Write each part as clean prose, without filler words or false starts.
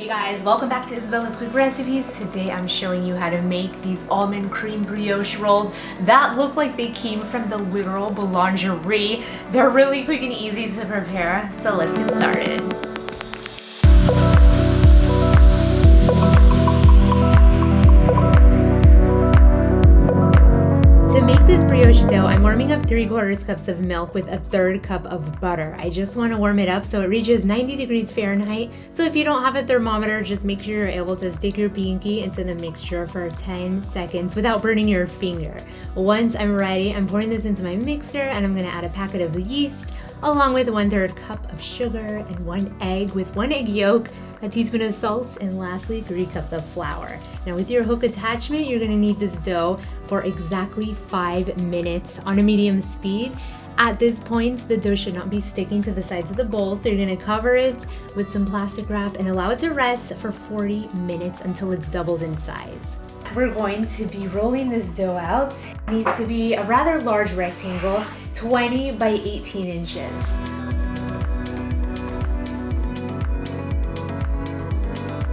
Hey guys, welcome back to Isabella's Quick Recipes. Today I'm showing you how to make these almond cream brioche rolls that look like they came from the literal boulangerie. They're really quick and easy to prepare, so let's get started. To make this brioche dough, I'm warming up 3/4 cups of milk with 1/3 cup of butter. I just want to warm it up so it reaches 90 degrees Fahrenheit. So if you don't have a thermometer, just make sure you're able to stick your pinky into the mixture for 10 seconds without burning your finger. Once I'm ready, I'm pouring this into my mixer and I'm going to add a packet of yeast along with 1/3 cup of sugar and 1 egg with 1 egg yolk, a teaspoon of salt, and lastly 3 cups of flour. Now with your hook attachment, you're gonna need this dough for exactly 5 minutes on a medium speed. At this point, the dough should not be sticking to the sides of the bowl, so you're gonna cover it with some plastic wrap and allow it to rest for 40 minutes until it's doubled in size. We're going to be rolling this dough out. It needs to be a rather large rectangle, 20 by 18 inches.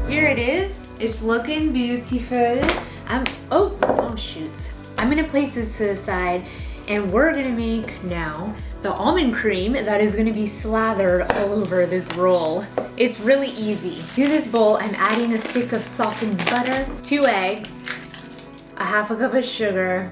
Here it is. It's looking beautiful. Oh shoot. I'm gonna place this to the side and we're gonna make now the almond cream that is gonna be slathered all over this roll. It's really easy. To this bowl, I'm adding a stick of softened butter, 2 eggs, a 1/2 cup of sugar,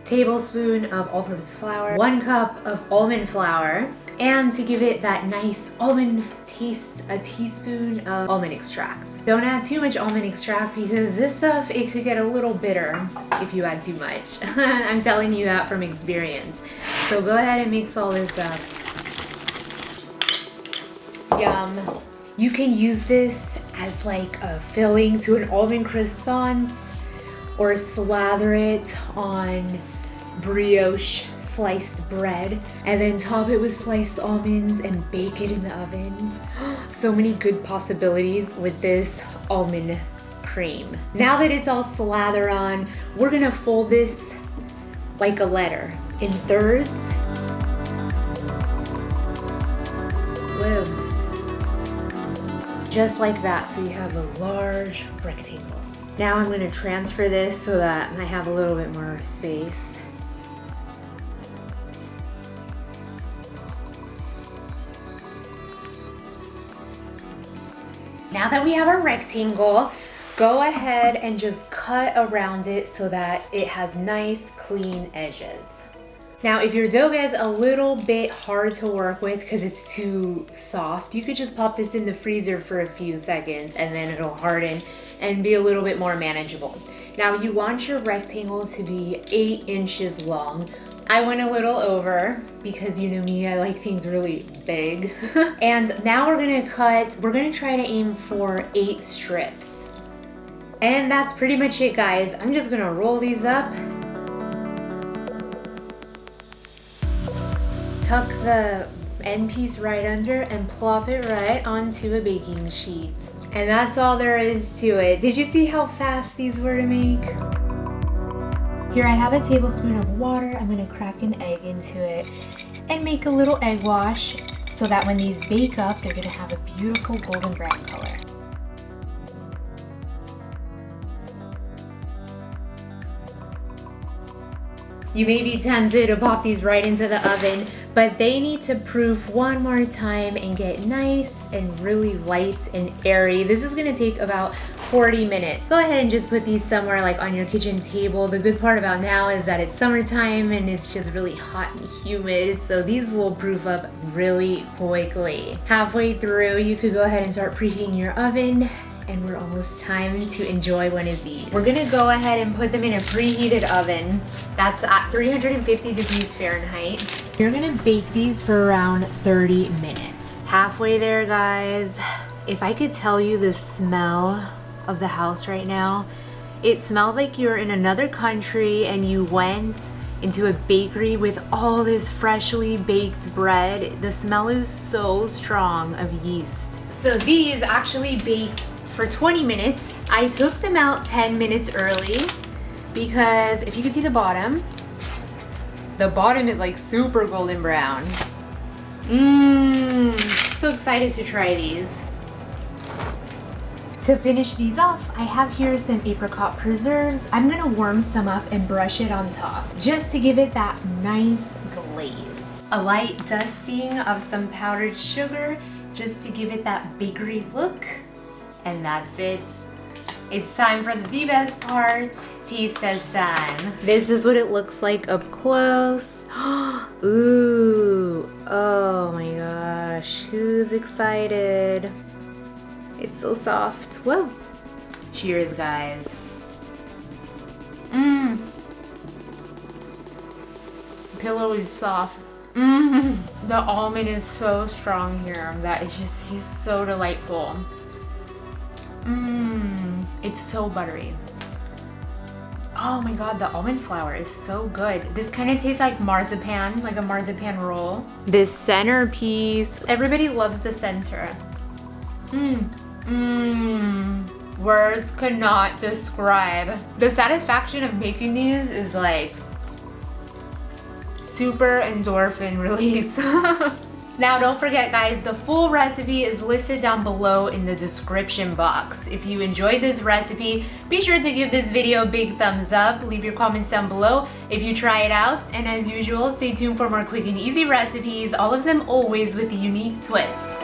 tablespoon of all-purpose flour, 1 cup of almond flour, and to give it that nice almond taste, a teaspoon of almond extract. Don't add too much almond extract because this stuff, it could get a little bitter if you add too much. I'm telling you that from experience. So go ahead and mix all this up. Yum. You can use this as like a filling to an almond croissant or slather it on brioche sliced bread and then top it with sliced almonds and bake it in the oven. So many good possibilities with this almond cream. Now that it's all slathered on, we're gonna fold this like a letter in thirds. Whoa. Just like that, so you have a large rectangle. Now I'm gonna transfer this so that I have a little bit more space. Now that we have our rectangle, go ahead and just cut around it so that it has nice, clean edges. Now, if your dough gets a little bit hard to work with because it's too soft, you could just pop this in the freezer for a few seconds and then it'll harden and be a little bit more manageable. Now, you want your rectangle to be 8 inches long. I went a little over because you know me, I like things really big. And now we're gonna try to aim for 8 strips. And that's pretty much it, guys. I'm just gonna roll these up. Tuck the end piece right under and plop it right onto a baking sheet. And that's all there is to it. Did you see how fast these were to make? Here I have a tablespoon of water. I'm gonna crack an egg into it and make a little egg wash so that when these bake up, they're gonna have a beautiful golden brown color. You may be tempted to pop these right into the oven, but they need to proof one more time and get nice and really light and airy. This is gonna take about 40 minutes. Go ahead and just put these somewhere like on your kitchen table. The good part about now is that it's summertime and it's just really hot and humid, so these will proof up really quickly. Halfway through, you could go ahead and start preheating your oven, and we're almost time to enjoy one of these. We're gonna go ahead and put them in a preheated oven. That's at 350 degrees Fahrenheit. You're gonna bake these for around 30 minutes. Halfway there, guys. If I could tell you the smell of the house right now, it smells like you're in another country and you went into a bakery with all this freshly baked bread. The smell is so strong of yeast. So these actually baked for 20 minutes. I took them out 10 minutes early because if you can see the bottom is like super golden brown. So excited to try these. To finish these off, I have here some apricot preserves. I'm gonna warm some up and brush it on top, just to give it that nice glaze. A light dusting of some powdered sugar, just to give it that bakery look. And that's it. It's time for the best part, taste test time. This is what it looks like up close. Ooh, oh my gosh, who's excited? It's so soft. Whoa. Cheers, guys. Pillowy soft. The almond is so strong here that it just is so delightful. It's so buttery. Oh my god, the almond flour is so good. This kind of tastes like marzipan, like a marzipan roll. This centerpiece, everybody loves the center. Words could not describe. The satisfaction of making these is like super endorphin release. Now don't forget guys, the full recipe is listed down below in the description box. If you enjoyed this recipe, be sure to give this video a big thumbs up, leave your comments down below if you try it out, and as usual, stay tuned for more quick and easy recipes, all of them always with a unique twist.